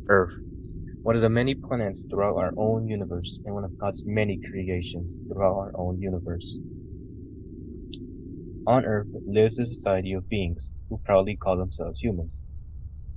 Earth, one of the many planets throughout our own universe and one of God's many creations throughout our own universe. On Earth lives a society of beings who proudly call themselves humans.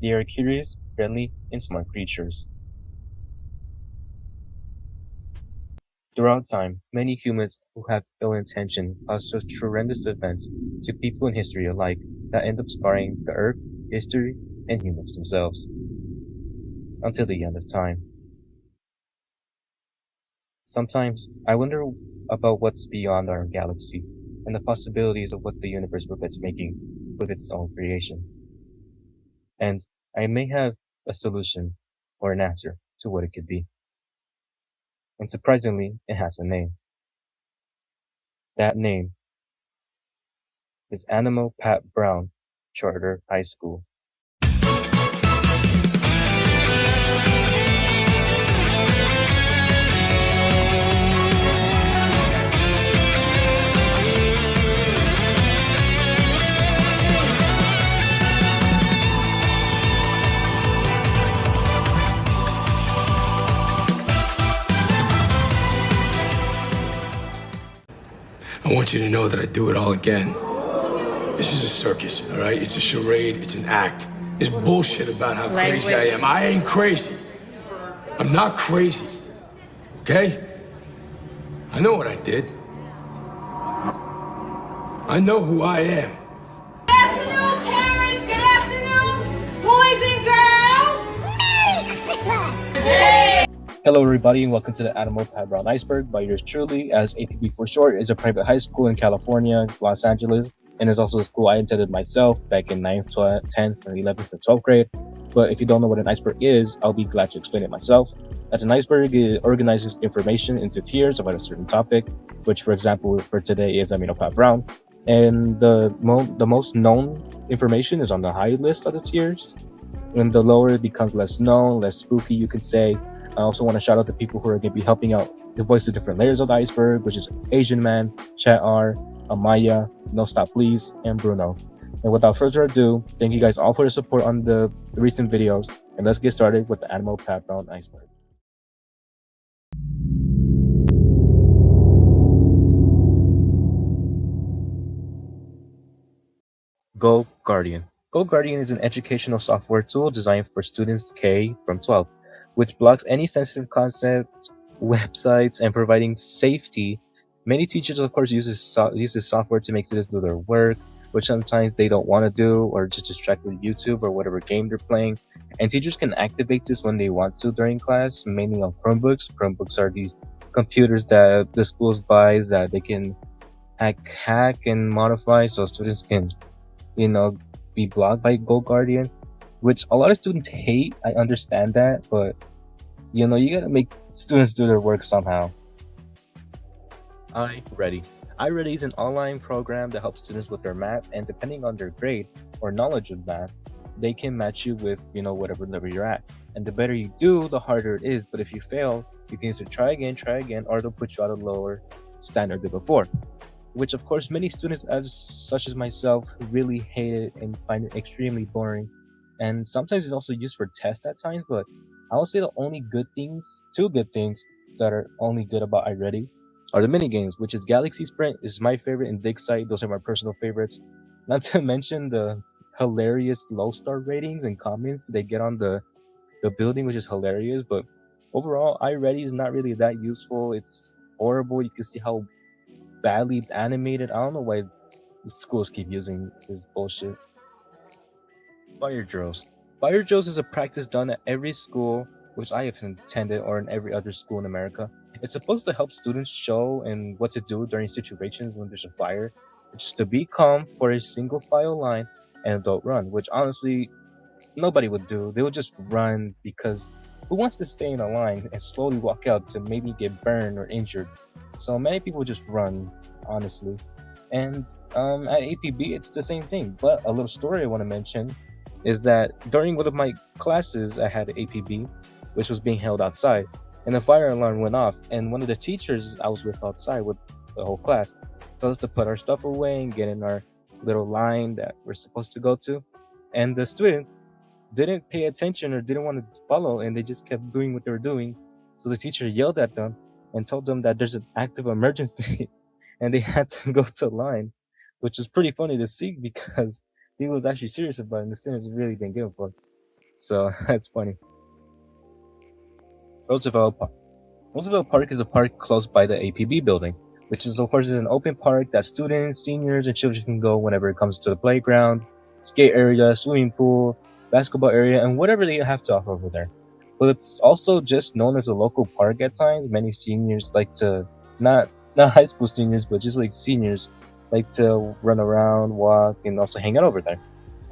They are curious, friendly, and smart creatures. Throughout time, many humans who have ill intention cause such horrendous events to people in history alike that end up scarring the Earth, history, and humans themselves, until the end of time. Sometimes I wonder about what's beyond our galaxy and the possibilities of what the universe regrets making with its own creation. And I may have a solution or an answer to what it could be. And surprisingly, it has a name. That name is Animo Pat Brown Charter High School. I want you to know that I do it all again. This is a circus, all right? It's a charade, it's an act. It's bullshit about how crazy I am. I ain't crazy. I'm not crazy, okay? I know what I did. I know who I am. Good afternoon, parents. Good afternoon, boys and girls. Merry Christmas. Hey. Hello everybody and welcome to the Animo Pat Brown Iceberg by yours truly, as APB for short is a private high school in California, Los Angeles, and is also a school I attended myself back in 9th, 10th, and 11th and 12th grade. But if you don't know what an iceberg is, I'll be glad to explain it myself. As an iceberg, it organizes information into tiers about a certain topic, which for example for today is Amino Pat Brown. And the most known information is on the high list of the tiers, and the lower it becomes less known, less spooky you could say. I also want to shout out the people who are going to be helping out to voice the different layers of the iceberg, which is Asian Man, Chat R, Amaya, No Stop Please, and Bruno. And without further ado, thank you guys all for the support on the recent videos, and let's get started with the Animo Pat Brown Iceberg. Go Guardian. Go Guardian is an educational software tool designed for students K from 12, which blocks any sensitive content, websites, and providing safety. Many teachers, of course, use this software to make students do their work, which sometimes they don't want to do, or just distract with YouTube or whatever game they're playing. And teachers can activate this when they want to during class, mainly on Chromebooks. Chromebooks are these computers that the schools buys that they can hack and modify so students can, be blocked by Go Guardian, which a lot of students hate. I understand that, but you gotta make students do their work somehow. iReady. iReady is an online program that helps students with their math, and depending on their grade or knowledge of math, they can match you with, whatever level you're at. And the better you do, the harder it is. But if you fail, you can either try again, or they'll put you at a lower standard than before. Which of course many students, such as myself, really hate it and find it extremely boring. And sometimes it's also used for tests at times, but I will say the only two good things that are only good about iReady are the mini games, which is Galaxy Sprint is my favorite, and Dig Site, those are my personal favorites. Not to mention the hilarious low star ratings and comments they get on the building, which is hilarious. But overall, iReady is not really that useful. It's horrible. You can see how badly it's animated. I don't know why the schools keep using this bullshit. Fire drills. Fire drills is a practice done at every school which I have attended, or in every other school in America. It's supposed to help students show and what to do during situations when there's a fire, which is to be calm for a single file line and don't run, which honestly nobody would do. They would just run, because who wants to stay in a line and slowly walk out to maybe get burned or injured? So many people just run, honestly. And at APB, it's the same thing. But a little story I want to mention is that during one of my classes, I had APB, which was being held outside, and the fire alarm went off. And one of the teachers I was with outside with the whole class told us to put our stuff away and get in our little line that we're supposed to go to. And the students didn't pay attention or didn't want to follow, and they just kept doing what they were doing. So the teacher yelled at them and told them that there's an active emergency, and they had to go to line, which is pretty funny to see because he was actually serious about it, and the students really didn't give a fuck. So that's funny. Roosevelt Park. Roosevelt Park is a park close by the APB building, which is, of course, an open park that students, seniors, and children can go whenever it comes to the playground, skate area, swimming pool, basketball area, and whatever they have to offer over there. But it's also just known as a local park at times. Many seniors like to, not high school seniors, but just like seniors, like to run around, walk, and also hang out over there.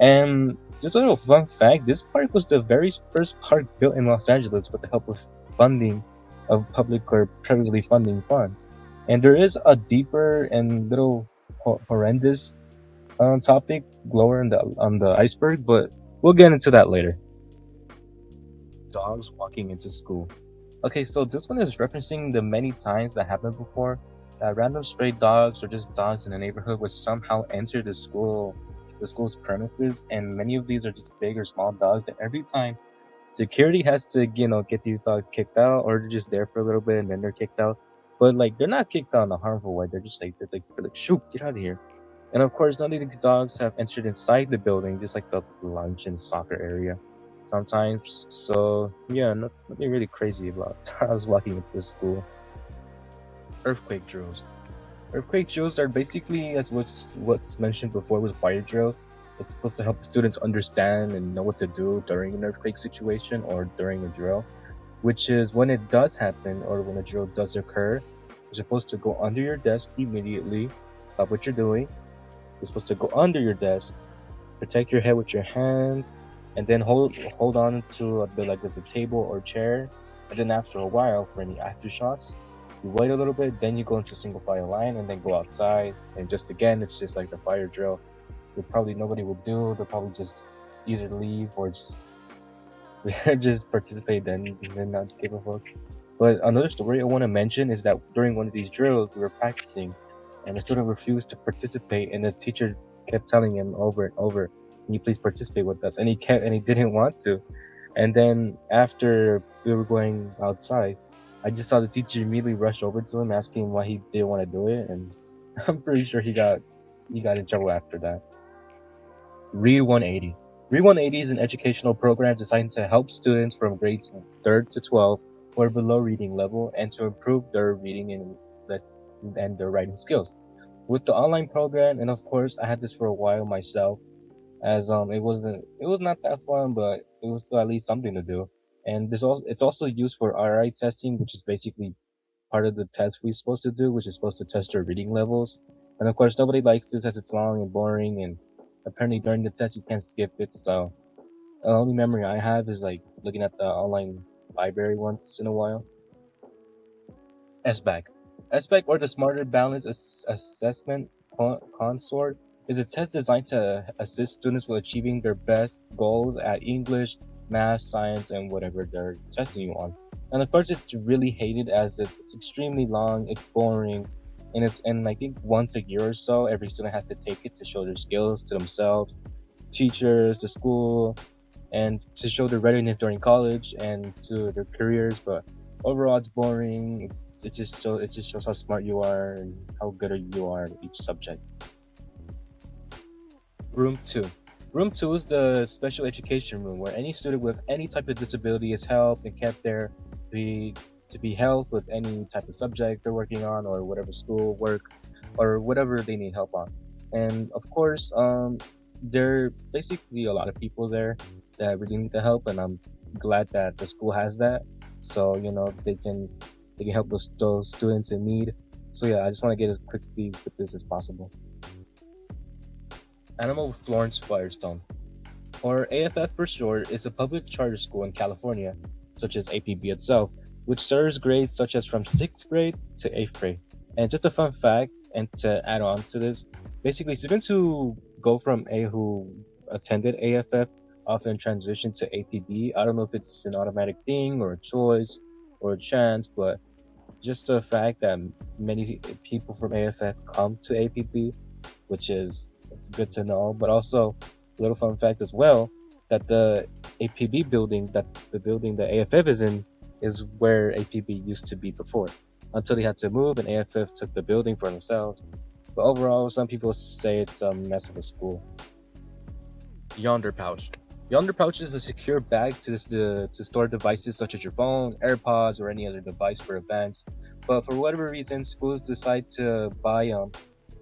And just a little fun fact, this park was the very first park built in Los Angeles with the help of funding of public or privately funding funds. And there is a deeper and little horrendous topic lower on the iceberg, but we'll get into that later. Dogs walking into school. Okay, so this one is referencing the many times that happened before that random stray dogs or just dogs in the neighborhood would somehow enter the school's premises, and many of these are just big or small dogs that every time security has to, get these dogs kicked out, or they're just there for a little bit and then they're kicked out. But like they're not kicked out in a harmful way. They're like shoot, get out of here. And of course, none of these dogs have entered inside the building, just like the lunch and soccer area sometimes. So yeah, nothing really crazy about dogs walking into the school. Earthquake drills. Earthquake drills are basically as what's mentioned before with fire drills. It's supposed to help the students understand and know what to do during an earthquake situation or during a drill, which is when it does happen or when a drill does occur, you're supposed to go under your desk immediately, stop what you're doing. You're supposed to go under your desk, protect your head with your hand, and then hold on to the table or chair. And then after a while, for any aftershocks, you wait a little bit, then you go into single file line, and then go outside. And just again, it's just like the fire drill. Nobody will do. They'll probably just either leave or just just participate then and then not give a fuck. But another story I want to mention is that during one of these drills, we were practicing, and a student refused to participate, and the teacher kept telling him over and over, "Can you please participate with us?" And he didn't want to. And then after we were going outside, I just saw the teacher immediately rush over to him, asking him why he didn't want to do it, and I'm pretty sure he got in trouble after that. Read 180. Read 180 is an educational program designed to help students from grades 3rd to 12 who are below reading level and to improve their reading and their writing skills. With the online program, and of course, I had this for a while myself, as it was not that fun, but it was still at least something to do. And it's also used for RI testing, which is basically part of the test we're supposed to do, which is supposed to test your reading levels. And of course, nobody likes this as it's long and boring, and apparently during the test you can't skip it. So the only memory I have is like looking at the online library once in a while. SBAC. SBAC, or the Smarter Balance Assessment Consort, is a test designed to assist students with achieving their best goals at English, math, science, and whatever they're testing you on. And of course, it's really hated as it's extremely long, it's boring, and I think once a year or so, every student has to take it to show their skills to themselves, teachers, the school, and to show their readiness during college and to their careers. But overall, it's boring. It just shows how smart you are and how good you are at each subject. Room 2. Room 2 is the special education room where any student with any type of disability is helped and kept there to be helped with any type of subject they're working on or whatever school work or whatever they need help on. And of course, there are basically a lot of people there that really need the help, and I'm glad that the school has that. So they can help those students in need. So yeah, I just want to get as quickly with this as possible. Animo Florence Firestone, or AFF for short, is a public charter school in California, such as APB itself, which serves grades such as from 6th grade to 8th grade. And just a fun fact, and to add on to this, basically students who attended AFF often transition to APB. I don't know if it's an automatic thing or a choice or a chance, but just the fact that many people from AFF come to APB, which is it's good to know. But also, a little fun fact as well, that the APB building, that the building the AFF is in, is where APB used to be before, until they had to move and AFF took the building for themselves. But overall, some people say it's a mess of a school. Yonder pouch. Yonder pouch is a secure bag to store devices such as your phone, AirPods, or any other device for events. But for whatever reason, schools decide to buy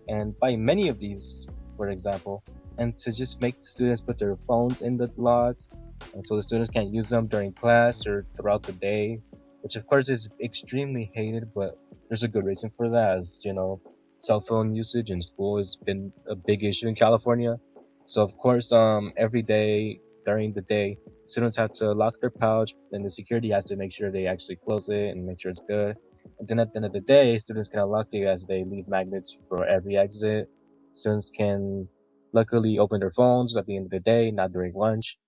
and buy many of these, for example, and to just make the students put their phones in the lots, and so the students can't use them during class or throughout the day, which of course is extremely hated. But there's a good reason for that, as you know, cell phone usage in school has been a big issue in California. So of course, every day during the day, students have to lock their pouch, and the security has to make sure they actually close it and make sure it's good. And then at the end of the day, students can unlock it as they leave magnets for every exit. Students can luckily open their phones at the end of the day, not during lunch.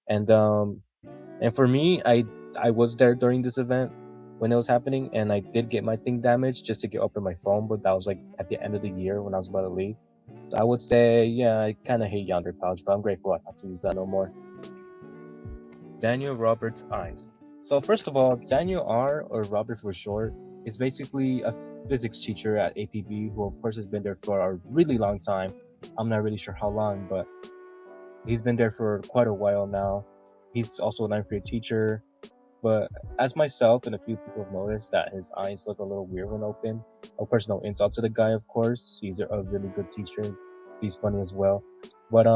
And for me, I was there during this event when it was happening, and I did get my thing damaged just to get open my phone, but that was like at the end of the year when I was about to leave. So I would say, yeah, I kind of hate Yonder Pouch, but I'm grateful I don't have to use that no more. Daniel Roberts' eyes. So first of all, Daniel R, or Robert for short, is basically a physics teacher at APB who of course has been there for a really long time. I'm not really sure how long, but he's been there for quite a while now. He's also a ninth grade teacher, but as myself and a few people have noticed that his eyes look a little weird when open. Of course, no insult to the guy, of course. He's a really good teacher. He's funny as well. But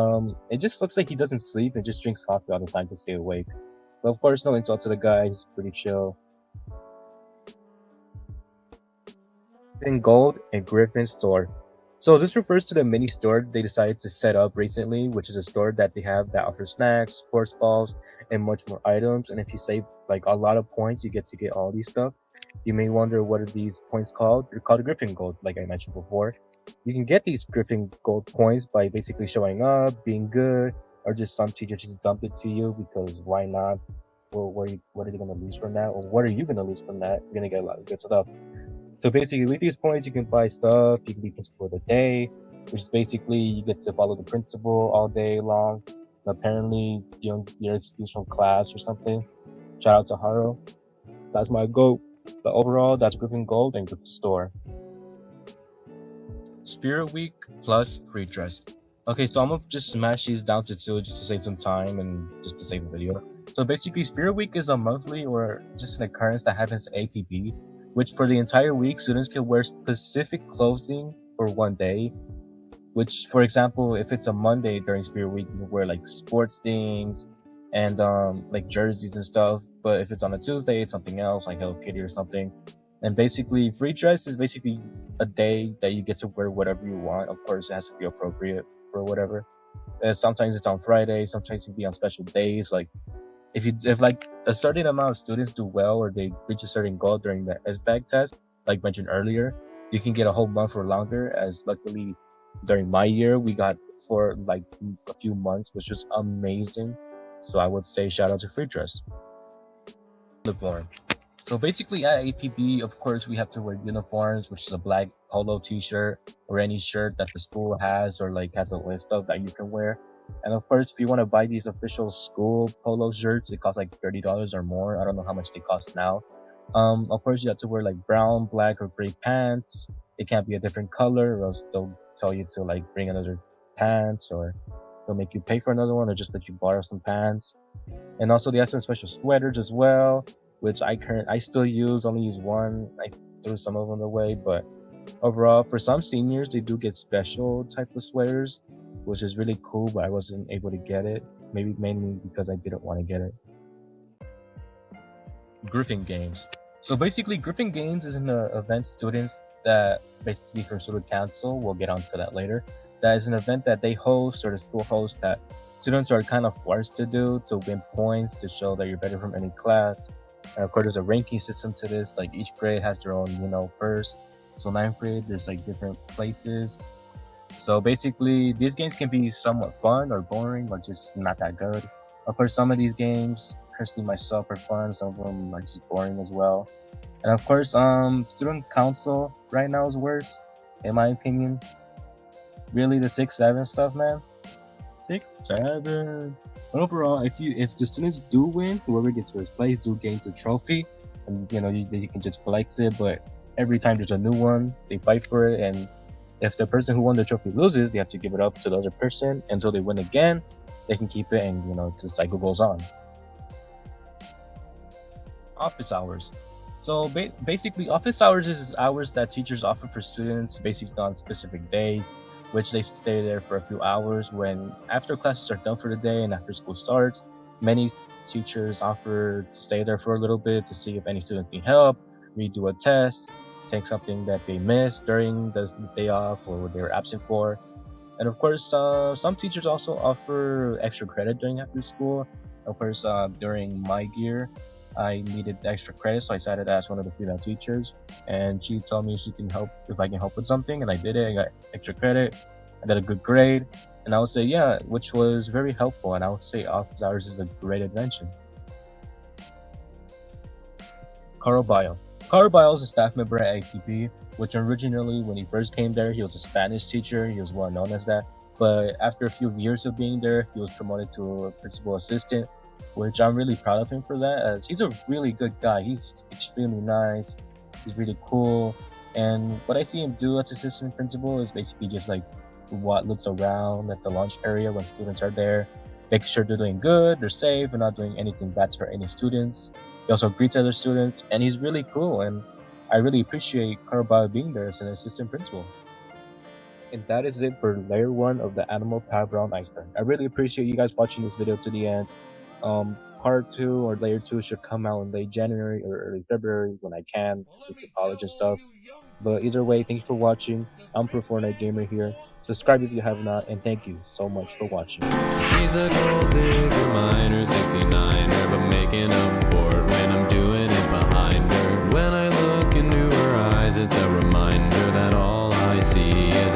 it just looks like he doesn't sleep and just drinks coffee all the time to stay awake. But of course, no insult to the guy. He's pretty chill. In Gold and Griffin store. So this refers to the mini store they decided to set up recently, which is a store that they have that offers snacks, sports balls, and much more items. And if you save like a lot of points, you get all these stuff. You may wonder what are these points called? They're called Griffin Gold, like I mentioned before. You can get these Griffin Gold points by basically showing up, being good, or just some teacher just dump it to you because why not? Well, what are you gonna lose from that? Or what are you gonna lose from that? You're gonna get a lot of good stuff. So basically, with these points, you can buy stuff. You can be principal of the day, which is basically you get to follow the principal all day long. Apparently, you're excused from class or something. Shout out to Haro. That's my goal. But overall, that's Griffin Gold and Griffin Store. Spirit Week plus free dress. Okay, so I'm gonna just smash these down to two just to save some time and just to save the video. So basically, Spirit Week is a monthly or just an occurrence that happens at APB, which for the entire week, students can wear specific clothing for one day. Which, for example, if it's a Monday during Spirit Week, you can wear like sports things and like jerseys and stuff. But if it's on a Tuesday, it's something else like Hello Kitty or something. And basically, free dress is basically a day that you get to wear whatever you want. Of course, it has to be appropriate for whatever. Sometimes it's on Friday, sometimes it can be on special days. Like if like a certain amount of students do well or they reach a certain goal during the Iceberg test, like mentioned earlier, you can get a whole month or longer. As luckily during my year, we got for like a few months, which was amazing. So I would say shout out to free dress. Uniform. So basically at APB, of course, we have to wear uniforms, which is a black polo t-shirt or any shirt that the school has or like has a list of that you can wear. And of course, if you want to buy these official school polo shirts, it costs like $30 or more. I don't know how much they cost now. Of course, you have to wear like brown, black, or gray pants. It can't be a different color, or else they'll tell you to like bring another pants, or they'll make you pay for another one, or just let you borrow some pants. And also, they have some special sweaters as well, which I still use. Only use one. I threw some of them away, but overall, for some seniors, they do get special type of sweaters, which is really cool, but I wasn't able to get it. Maybe mainly because I didn't want to get it. Griffin Games. So basically, Griffin Games is an event students that basically for student council, we'll get onto that later. That is an event that they host or the school hosts that students are kind of forced to do to win points to show that you're better from any class. And of course, there's a ranking system to this. Like each grade has their own, first. So ninth grade, there's like different places. So basically, these games can be somewhat fun or boring or just not that good. Of course, some of these games, personally myself, are fun. Some of them are just boring as well. And of course, student council right now is worse, in my opinion. Really, the 6-7 stuff, man. 6-7. But overall, if the students do win, whoever gets first place do gains a trophy, and you can just flex it. But every time there's a new one, they fight for it, and if the person who won the trophy loses, they have to give it up to the other person until they win again. They can keep it, and the cycle goes on. Office hours. So basically, office hours is hours that teachers offer for students, basically on specific days, which they stay there for a few hours. When after classes are done for the day and after school starts, many teachers offer to stay there for a little bit to see if any students need help, redo a test, take something that they missed during the day off or they were absent for. And of course, some teachers also offer extra credit during after school. Of course, during my year, I needed extra credit, so I decided to ask one of the female teachers, and she told me she can help if I can help with something, and I did it. I got extra credit, I got a good grade, and I would say yeah, which was very helpful. And I would say office hours is a great invention. Carl Bio. Carl Bio is a staff member at ATP, which originally, when he first came there, he was a Spanish teacher. He was well known as that. But after a few years of being there, he was promoted to a principal assistant, which I'm really proud of him for that, as he's a really good guy. He's extremely nice. He's really cool. And what I see him do as assistant principal is basically just like what looks around at the lunch area when students are there, making sure they're doing good, they're safe, and not doing anything bad for any students. He also greets other students, and he's really cool. And I really appreciate Carabao being there as an assistant principal. And that is it for layer 1 of the Animo Background Iceberg. I really appreciate you guys watching this video to the end. Part 2 or layer 2 should come out in late January or early February when I can, since it's college and stuff. But either way, thank you for watching. I'm Pro Fortnite Gamer here. Subscribe if you have not, and thank you so much for watching. She's a gold digger miner, 69er, but making up for it when I'm doing it behind her. When I look into her eyes, it's a reminder that all I see is